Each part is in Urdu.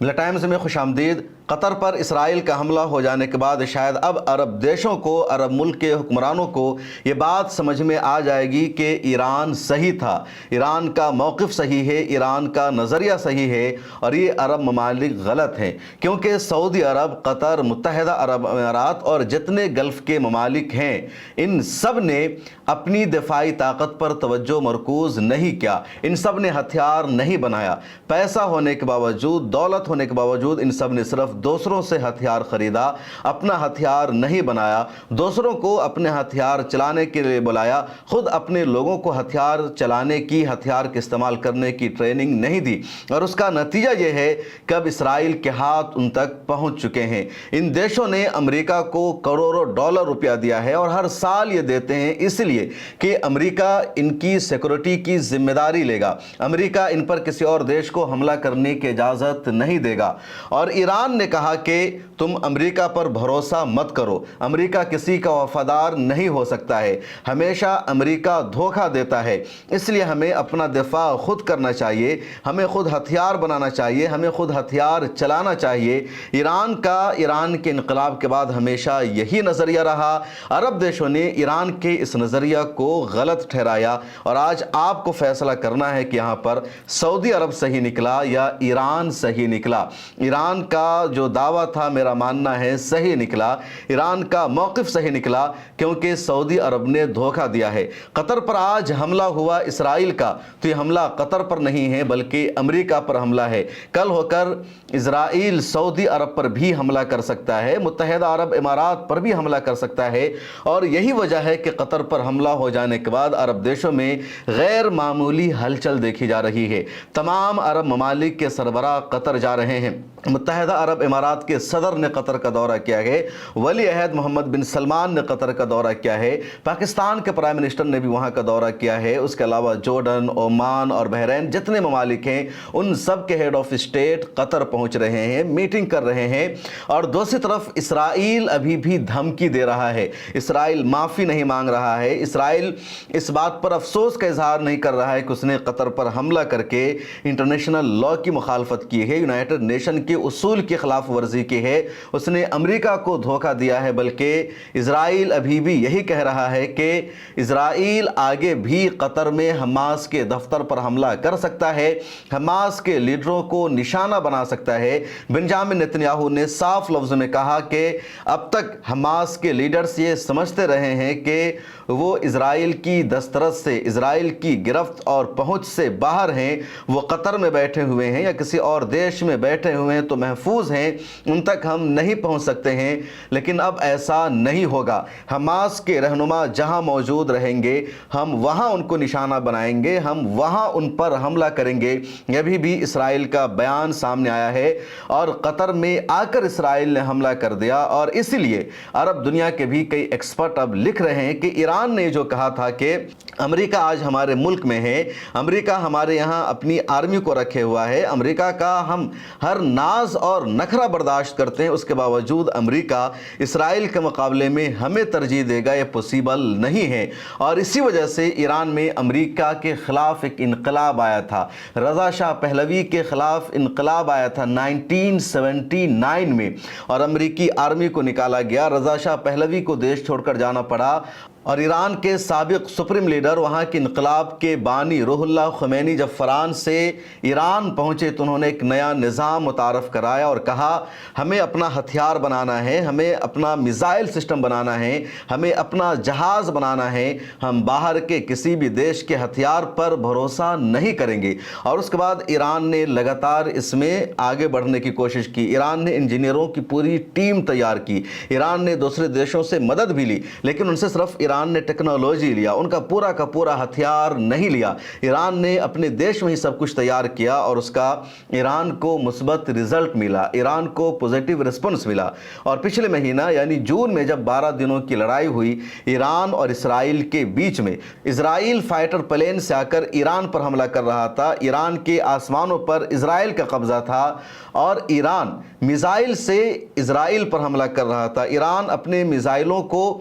ملا ٹائمز میں خوش آمدید۔ قطر پر اسرائیل کا حملہ ہو جانے کے بعد شاید اب عرب دیشوں کو، عرب ملک کے حکمرانوں کو یہ بات سمجھ میں آ جائے گی کہ ایران صحیح تھا، ایران کا موقف صحیح ہے، ایران کا نظریہ صحیح ہے، اور یہ عرب ممالک غلط ہیں، کیونکہ سعودی عرب، قطر، متحدہ عرب امارات اور جتنے گلف کے ممالک ہیں، ان سب نے اپنی دفاعی طاقت پر توجہ مرکوز نہیں کیا، ان سب نے ہتھیار نہیں بنایا۔ پیسہ ہونے کے باوجود، دولت ہونے کے باوجود ان سب نے صرف دوسروں سے ہتھیار خریدا، اپنا ہتھیار نہیں بنایا، دوسروں کو اپنے ہتھیار چلانے کے لیے بلایا، خود اپنے لوگوں کو ہتھیار چلانے کی، ہتھیار کے استعمال کرنے کی ٹریننگ نہیں دی، اور اس کا نتیجہ یہ ہے کہ اب اسرائیل کے ہاتھ ان تک پہنچ چکے ہیں۔ ان دیشوں نے امریکہ کو کروڑوں ڈالر روپیہ دیا ہے، اور ہر سال یہ دیتے ہیں اس لیے کہ امریکہ ان کی سیکورٹی کی ذمہ داری لے گا، امریکہ ان پر کسی اور دیش کو حملہ کرنے کی اجازت نہیں دے گا۔ اور ایران نے کہا کہ تم امریکہ پر بھروسہ مت کرو، امریکہ کسی کا وفادار نہیں ہو سکتا ہے، ہمیشہ امریکہ دھوکہ دیتا ہے، اس لیے ہمیں اپنا دفاع خود کرنا چاہیے، ہمیں خود ہتھیار بنانا چاہیے، ہمیں خود ہتھیار چلانا چاہیے۔ ایران کے انقلاب کے بعد ہمیشہ یہی نظریہ رہا۔ عرب دیشوں نے ایران کے اس نظریہ کو غلط ٹھہرایا، اور آج آپ کو فیصلہ کرنا ہے کہ یہاں پر سعودی عرب صحیح نکلا یا ایران صحیح نکلا۔ ایران کا جو دعویٰ تھا میرا ماننا ہے صحیح نکلا، ایران کا موقف صحیح نکلا، کیونکہ سعودی عرب نے دھوکہ دیا ہے۔ قطر پر آج حملہ ہوا اسرائیل کا، تو یہ حملہ قطر پر نہیں ہے بلکہ امریکہ پر حملہ ہے۔ کل ہو کر اسرائیل سعودی عرب پر بھی حملہ کر سکتا ہے، متحدہ عرب امارات پر بھی حملہ کر سکتا ہے، اور یہی وجہ ہے کہ قطر پر حملہ ہو جانے کے بعد عرب دیشوں میں غیر معمولی ہلچل دیکھی جا رہی ہے۔ تمام عرب ممالک کے سربراہ قطر جا رہے ہیں۔ متحدہ عرب امارات کے صدر نے قطر کا دورہ کیا ہے، ولی عہد محمد بن سلمان نے قطر کا دورہ کیا ہے، پاکستان کے پرائم منسٹر نے بھی وہاں کا دورہ کیا ہے، اس کے علاوہ جورڈن، عمان اور بحرین جتنے ممالک ہیں ان سب کے ہیڈ آف اسٹیٹ قطر پہنچ رہے ہیں، میٹنگ کر رہے ہیں۔ اور دوسری طرف اسرائیل ابھی بھی دھمکی دے رہا ہے، اسرائیل معافی نہیں مانگ رہا ہے، اسرائیل اس بات پر افسوس کا اظہار نہیں کر رہا ہے کہ اس نے قطر پر حملہ کر کے انٹرنیشنل لاء کی مخالفت کی ہے، یونائٹڈ نیشن کے اصول کی خلاف ورزی کی ہے، اس نے امریکہ کو دھوکہ دیا ہے، بلکہ اسرائیل ابھی بھی یہی کہہ رہا ہے کہ اسرائیل آگے بھی قطر میں حماس کے دفتر پر حملہ کر سکتا ہے، حماس کے لیڈروں کو نشانہ بنا سکتا ہے۔ بنجامن نتنیاہو نے صاف لفظ میں کہا کہ اب تک حماس کے لیڈرز یہ سمجھتے رہے ہیں کہ وہ اسرائیل کی دسترس سے، اسرائیل کی گرفت اور پہنچ سے باہر ہیں، وہ قطر میں بیٹھے ہوئے ہیں یا کسی اور دیش میں بیٹھے ہوئے ہیں تو محفوظ ہیں، ان تک ہم نہیں پہنچ سکتے ہیں، لیکن اب ایسا نہیں ہوگا۔ حماس کے رہنما جہاں موجود رہیں گے ہم وہاں ان کو نشانہ بنائیں گے، ہم وہاں ان پر حملہ کریں گے۔ یہ بھی اسرائیل کا بیان سامنے آیا ہے، اور قطر میں آ کر اسرائیل نے حملہ کر دیا، اور اسی لیے عرب دنیا کے بھی کئی ایکسپرٹ اب لکھ رہے ہیں کہ ایران نے جو کہا تھا کہ امریکہ آج ہمارے ملک میں ہے، امریکہ ہمارے یہاں اپنی آرمی کو رکھے ہوا ہے، امریکہ کا ہم ہر ناز اور نخرہ برداشت کرتے ہیں، اس کے باوجود امریکہ اسرائیل کے مقابلے میں ہمیں ترجیح دے گا، یہ پوسیبل نہیں ہے۔ اور اسی وجہ سے ایران میں امریکہ کے خلاف ایک انقلاب آیا تھا، رضا شاہ پہلوی کے خلاف انقلاب آیا تھا 1979 میں، اور امریکی آرمی کو نکالا گیا، رضا شاہ پہلوی کو دیش چھوڑ کر جانا پڑا، اور ایران کے سابق سپریم لیڈر، وہاں کے انقلاب کے بانی روح اللہ خمینی جب فرانس سے ایران پہنچے تو انہوں نے ایک نیا نظام متعارف کرایا اور کہا ہمیں اپنا ہتھیار بنانا ہے، ہمیں اپنا میزائل سسٹم بنانا ہے، ہمیں اپنا جہاز بنانا ہے، ہم باہر کے کسی بھی دیش کے ہتھیار پر بھروسہ نہیں کریں گے۔ اور اس کے بعد ایران نے لگاتار اس میں آگے بڑھنے کی کوشش کی، ایران نے انجینئروں کی پوری ٹیم تیار کی، ایران نے دوسرے دیشوں سے مدد بھی لی، لیکن ان سے صرف ایران نے ٹیکنالوجی لیا، ان کا پورا ہتھیار نہیں لیا۔ ایران نے اپنے دیش میں ہی سب کچھ تیار کیا، اور اس کا ایران کو مثبت رزلٹ ملا، ایران کو پوزیٹیو رسپانس ملا۔ اور پچھلے مہینہ یعنی جون میں جب 12 دنوں کی لڑائی ہوئی ایران اور اسرائیل کے بیچ میں، اسرائیل فائٹر پلین سے آ کر ایران پر حملہ کر رہا تھا، ایران کے آسمانوں پر اسرائیل کا قبضہ تھا، اور ایران میزائل سے اسرائیل پر حملہ کر رہا تھا، ایران اپنے میزائلوں کو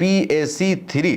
PAC-3।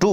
2।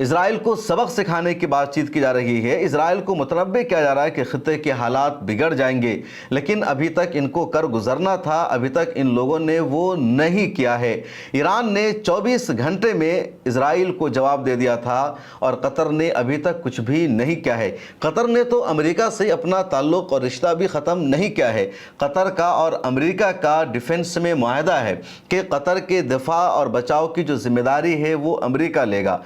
اسرائیل کو سبق سکھانے کی بات چیت کی جا رہی ہے، اسرائیل کو متنبع کیا جا رہا ہے کہ خطے کے حالات بگڑ جائیں گے، لیکن ابھی تک ان کو کر گزرنا تھا، ابھی تک ان لوگوں نے وہ نہیں کیا ہے۔ ایران نے 24 گھنٹے میں اسرائیل کو جواب دے دیا تھا اور قطر نے ابھی تک کچھ بھی نہیں کیا ہے۔ قطر نے تو امریکہ سے اپنا تعلق اور رشتہ بھی ختم نہیں کیا ہے۔ قطر کا اور امریکہ کا ڈیفنس میں معاہدہ ہے کہ قطر کے دفاع اور بچاؤ کی جو ذمہ داری ہے وہ امریکہ لے گا۔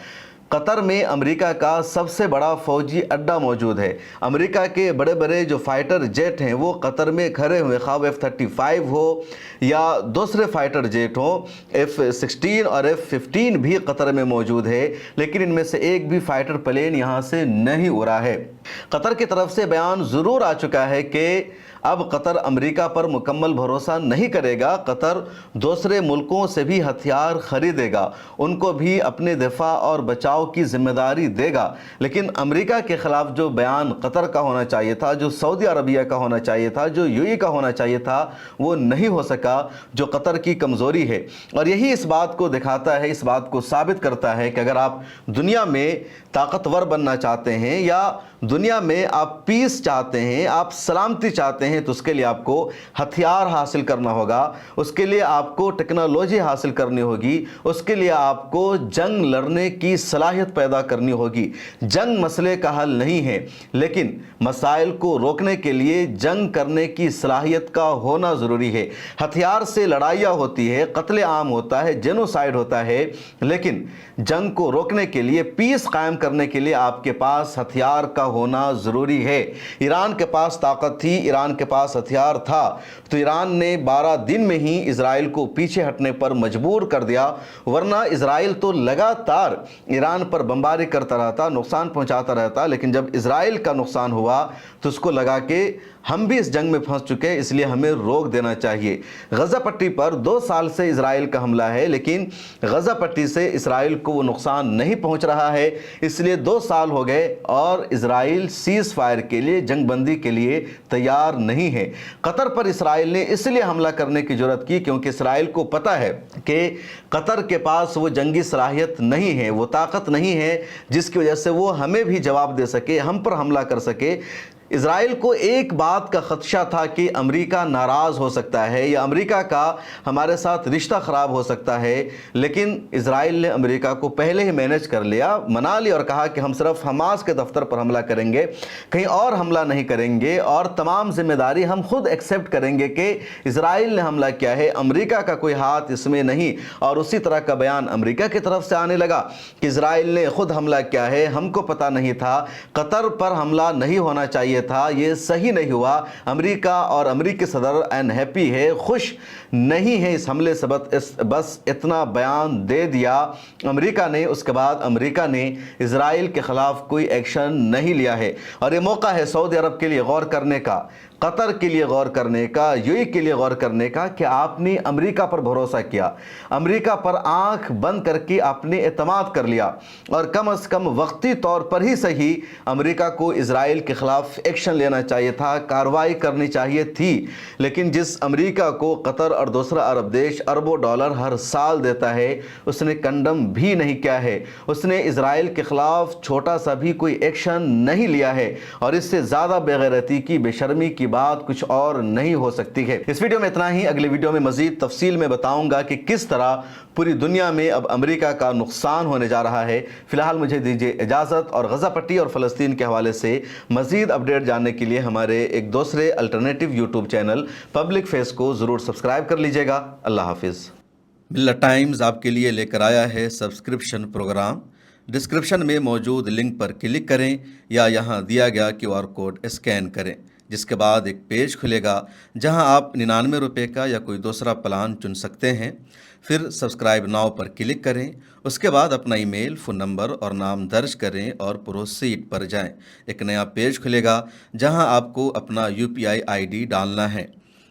قطر میں امریکہ کا سب سے بڑا فوجی اڈہ موجود ہے۔ امریکہ کے بڑے بڑے جو فائٹر جیٹ ہیں وہ قطر میں کھڑے ہوئے، خواہ F-35 ہو یا دوسرے فائٹر جیٹ ہوں، F-16 اور F-15 بھی قطر میں موجود ہے، لیکن ان میں سے ایک بھی فائٹر پلین یہاں سے نہیں اڑا ہے۔ قطر کی طرف سے بیان ضرور آ چکا ہے کہ اب قطر امریکہ پر مکمل بھروسہ نہیں کرے گا، قطر دوسرے ملکوں سے بھی ہتھیار خریدے گا، ان کو بھی اپنے دفاع اور بچاؤ کی ذمہ داری دے گا۔ لیکن امریکہ کے خلاف جو بیان قطر کا ہونا چاہیے تھا، جو سعودی عربیہ کا ہونا چاہیے تھا، جو UAE کا ہونا چاہیے تھا، وہ نہیں ہو سکا، جو قطر کی کمزوری ہے۔ اور یہی اس بات کو دکھاتا ہے، اس بات کو ثابت کرتا ہے کہ اگر آپ دنیا میں طاقتور بننا چاہتے ہیں یا دنیا میں آپ پیس چاہتے ہیں، آپ سلامتی چاہتے ہیں، تو اس کے لیے آپ کو ہتھیار حاصل کرنا ہوگا، اس کے لیے آپ کو ٹیکنالوجی حاصل کرنی ہوگی، اس کے لیے آپ کو جنگ لڑنے کی صلاحیت پیدا کرنی ہوگی۔ جنگ مسئلے کا حل نہیں ہے، لیکن مسائل کو روکنے کے لیے جنگ کرنے کی صلاحیت کا ہونا ضروری ہے۔ ہتھیار سے لڑائیاں ہوتی ہے، قتل عام ہوتا ہے، جینوسائیڈ ہوتا ہے، لیکن جنگ کو روکنے کے لیے، پیس قائم کرنے کے لیے آپ کے پاس ہتھیار کا ہونا ضروری ہے۔ ایران کے پاس طاقت تھی، ایران کے پاس ہتھیار تھا، تو ایران نے 12 دن میں ہی اسرائیل کو پیچھے ہٹنے پر مجبور کر دیا، ورنہ اسرائیل تو لگاتار ایران پر بمباری کرتا رہتا، نقصان پہنچاتا رہتا، لیکن جب اسرائیل کا نقصان ہوا تو اس کو لگا کہ ہم بھی اس جنگ میں پھنس چکے، اس لیے ہمیں روک دینا چاہیے۔ غزہ پٹی پر 2 سال سے اسرائیل کا حملہ ہے، لیکن غزہ پٹی سے اسرائیل کو وہ نقصان نہیں پہنچ رہا ہے، اس لیے 2 سال ہو گئے اور اسرائیل سیز فائر کے لیے، جنگ بندی کے لیے تیار نہیں ہے۔ قطر پر اسرائیل نے اس لیے حملہ کرنے کی جرات کی کیونکہ اسرائیل کو پتہ ہے کہ قطر کے پاس وہ جنگی صلاحیت نہیں ہے، وہ طاقت نہیں ہے جس کی وجہ سے وہ ہمیں بھی جواب دے سکے، ہم پر حملہ کر سکے۔ اسرائیل کو ایک بات کا خدشہ تھا کہ امریکہ ناراض ہو سکتا ہے یا امریکہ کا ہمارے ساتھ رشتہ خراب ہو سکتا ہے، لیکن اسرائیل نے امریکہ کو پہلے ہی مینیج کر لیا، منا لیا اور کہا کہ ہم صرف حماس کے دفتر پر حملہ کریں گے، کہیں اور حملہ نہیں کریں گے، اور تمام ذمہ داری ہم خود ایکسیپٹ کریں گے کہ اسرائیل نے حملہ کیا ہے، امریکہ کا کوئی ہاتھ اس میں نہیں۔ اور اسی طرح کا بیان امریکہ کی طرف سے آنے لگا کہ اسرائیل نے خود حملہ کیا ہے، ہم کو پتہ نہیں تھا، قطر پر حملہ نہیں ہونا چاہیے تھا، یہ صحیح نہیں ہوا۔ امریکہ اور امریکی صدر انہیپی ہے، خوش نہیں ہے اس حملے سے، بس اتنا بیان دے دیا امریکہ نے۔ اس کے بعد امریکہ نے اسرائیل کے خلاف کوئی ایکشن نہیں لیا ہے، اور یہ موقع ہے سعودی عرب کے لیے غور کرنے کا، قطر کے لیے غور کرنے کا، UAE کے لیے غور کرنے کا کہ آپ نے امریکہ پر بھروسہ کیا، امریکہ پر آنکھ بند کر کے آپ نے اعتماد کر لیا، اور کم از کم وقتی طور پر ہی صحیح امریکہ کو اسرائیل کے خلاف ایکشن لینا چاہیے تھا، کارروائی کرنی چاہیے تھی۔ لیکن جس امریکہ کو قطر اور دوسرا عرب دیش اربوں ڈالر ہر سال دیتا ہے، اس نے کنڈم بھی نہیں کیا ہے، اس نے اسرائیل کے خلاف چھوٹا سا بھی کوئی ایکشن نہیں لیا ہے، اور اس سے زیادہ بے غیرتی کی، بے شرمی کی بات کچھ اور نہیں ہو سکتی ہے۔ اس ویڈیو میں اتنا ہی، اگلی ویڈیو میں مزید تفصیل میں بتاؤں گا کہ کس طرح پوری دنیا میں اب امریکہ کا نقصان ہونے جا رہا ہے۔ فی الحال مجھے دیجیے اجازت، اور غزہ پٹی اور فلسطین کے حوالے سے مزید اپڈیٹ جاننے کے لیے ہمارے ایک دوسرے alternative YouTube channel public face کو ضرور سبسکرائب کر لیجیے گا۔ اللہ حافظ۔ ملت ٹائمز آپ کے لیے لے کر آیا ہے سبسکرپشن پروگرام۔ ڈسکرپشن میں موجود لنک پر کلک کریں یا یہاں دیا گیا QR کوڈ اسکین کریں، جس کے بعد ایک پیج کھلے گا جہاں آپ 99 روپے کا یا کوئی دوسرا پلان چن سکتے ہیں۔ پھر سبسکرائب ناؤ پر کلک کریں، اس کے بعد اپنا ای میل، فون نمبر اور نام درج کریں اور پروسیڈ پر جائیں۔ ایک نیا پیج کھلے گا جہاں آپ کو اپنا UPI ID ڈالنا ہے۔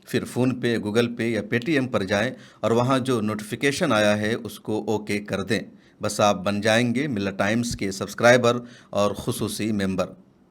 پھر فون پے، گوگل پے یا پے TM پر جائیں اور وہاں جو نوٹیفیکیشن آیا ہے اس کو اوکے کر دیں۔ بس آپ بن جائیں گے ملت ٹائمز کے سبسکرائبر اور خصوصی ممبر۔